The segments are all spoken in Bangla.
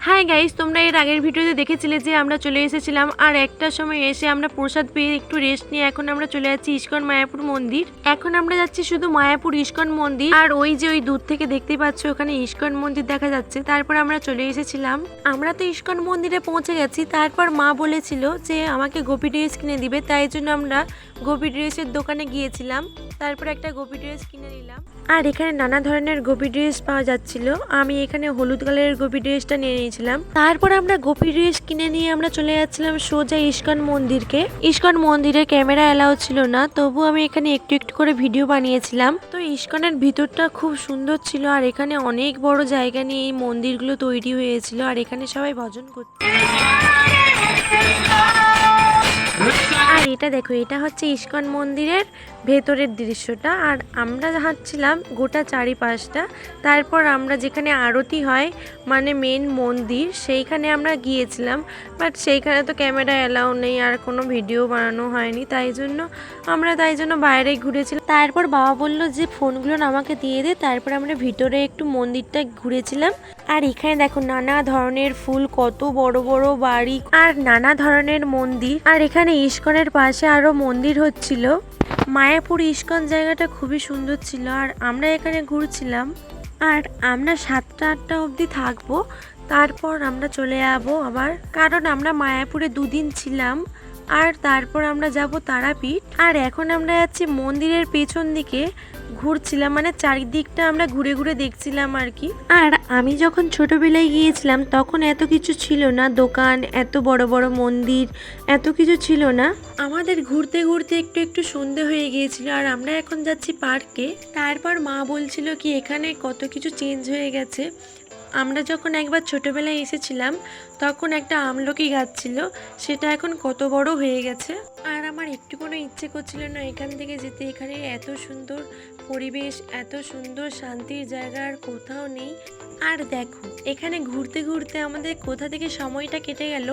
হাই গাইস, তোমরা এর আগের ভিডিওতে দেখেছিলে যে আমরা চলে এসেছিলাম আর একটার সময় এসে আমরা প্রসাদ পেয়ে একটু রেস্ট নিয়ে এখন আমরা চলে যাচ্ছি ইস্কন মায়াপুর মন্দির। এখন আমরা যাচ্ছি শুধু মায়াপুর ইস্কন মন্দির, আর ওই যে ওই দূর থেকে দেখতে পাচ্ছ ওখানে ইস্কন মন্দির দেখা যাচ্ছে। তারপর আমরা চলে এসেছিলাম, আমরা তো ইস্কন মন্দিরে পৌঁছে গেছি। তারপর মা বলেছিল যে আমাকে গোপী ড্রেস কিনে দিবে, তাই জন্য আমরা গোপী ড্রেসের দোকানে গিয়েছিলাম। তারপর একটা গোপী ড্রেস কিনে নিলাম, আর এখানে নানা ধরনের গোপী ড্রেস পাওয়া যাচ্ছিল। আমি এখানে হলুদ কালারের গোপী ড্রেসটা নিয়ে নিয়েছিলাম। তারপর আমরা গোপী ড্রেস কিনে নিয়ে আমরা চলে যাচ্ছিলাম সোজা ইস্কন মন্দিরকে। ইস্কন মন্দিরে ক্যামেরা এলাও ছিল না, তবু আমি এখানে একটু একটু করে ভিডিও বানিয়েছিলাম। তো ইস্কনের ভিতরটা খুব সুন্দর ছিল, আর এখানে অনেক বড় জায়গা নিয়ে এই মন্দিরগুলো তৈরি হয়েছিল, আর এখানে সবাই ভজন করছে। আর এটা দেখো, এটা হচ্ছে ইস্কন মন্দিরের ভেতরের দৃশ্যটা, আর আমরা হাঁটছিলাম গোটা চারিপাশটা। তারপর আমরা যেখানে আরতি হয় মানে মেন মন্দির, সেইখানে আমরা গিয়েছিলাম, বাট সেইখানে তো ক্যামেরা এলাও নেই আর কোনো ভিডিও বানানো হয়নি, তাই জন্য বাইরে ঘুরেছিলাম। তারপর বাবা বললো যে ফোনগুলো আমাকে দিয়ে দে। তারপর আমরা ভিতরে একটু মন্দিরটা ঘুরেছিলাম, আর এখানে দেখো নানা ধরনের ফুল, কত বড় বড় বাড়ি আর নানা ধরনের মন্দির। আর এখানে ইস্কনের পাশে আরো মন্দির হচ্ছিল। মায়াপুর ইস্কন জায়গাটা খুবই সুন্দর ছিল, আর আমরা এখানে ঘুরছিলাম। আর আমরা 7টা-8টা অবধি থাকবো, তারপর আমরা চলে যাবো আবার, কারণ আমরা মায়াপুরে 2 দিন ছিলাম। আর তারপর আমরা যাব তারাপীঠ। আর এখন আমরা যাচ্ছি মন্দিরের পেছন দিকে ঘুরছিলাম, মানে চারিদিকটা আমরা ঘুরে ঘুরে দেখছিলাম আর কি। আর আমি যখন ছোটবেলায় গিয়েছিলাম তখন এত কিছু ছিল না, দোকান, এত বড় বড় মন্দির, এত কিছু ছিল না। আমাদের ঘুরতে ঘুরতে একটু একটু সন্ধে হয়ে গিয়েছিল, আর আমরা এখন যাচ্ছি পার্কে। তারপর মা বলছিল কি এখানে কত কিছু চেঞ্জ হয়ে গেছে। আমরা যখন একবার ছোটবেলায় এসেছিলাম তখন একটা আমলকি গাছ ছিল, সেটা এখন কত বড় হয়ে গেছে। আর আমার একটু কোনো ইচ্ছে করছিল না এখান থেকে যেতে। এখানে এত সুন্দর পরিবেশ, এত সুন্দর শান্তির জায়গা আর কোথাও নেই। আর দেখো এখানে ঘুরতে ঘুরতে আমাদের কোথা থেকে সময়টা কেটে গেল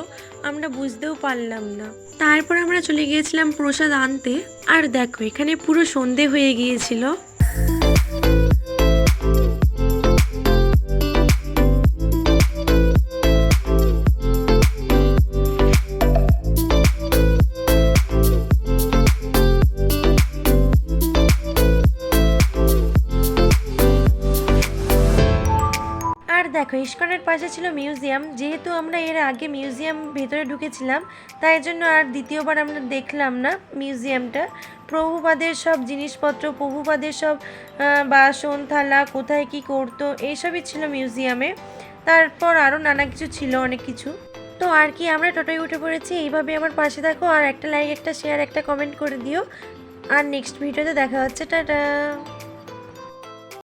আমরা বুঝতেও পারলাম না। তারপর আমরা চলে গিয়েছিলাম প্রসাদ আনতে, আর দেখো এখানে পুরো সন্ধে হয়ে গিয়েছিল। দেখো ইস্কনের পাশে ছিল মিউজিয়াম। যেহেতু আমরা এর আগে মিউজিয়াম ভেতরে ঢুকেছিলাম, তাই জন্য আর দ্বিতীয়বার আমরা দেখলাম না মিউজিয়ামটা। প্রভুপাদের সব জিনিসপত্র, প্রভুপাদের সব বাসন থালা, কোথায় কি করতো, এইসবই ছিল মিউজিয়ামে। তারপর আরও নানা কিছু ছিল, অনেক কিছু। তো আর কি, আমরা টোটোয় উঠে পড়েছি। এইভাবে আমার পাশে থাকো, আর একটা লাইক, একটা শেয়ার, একটা কমেন্ট করে দিও। আর নেক্সট ভিডিওতে দেখা হচ্ছে। টাটা।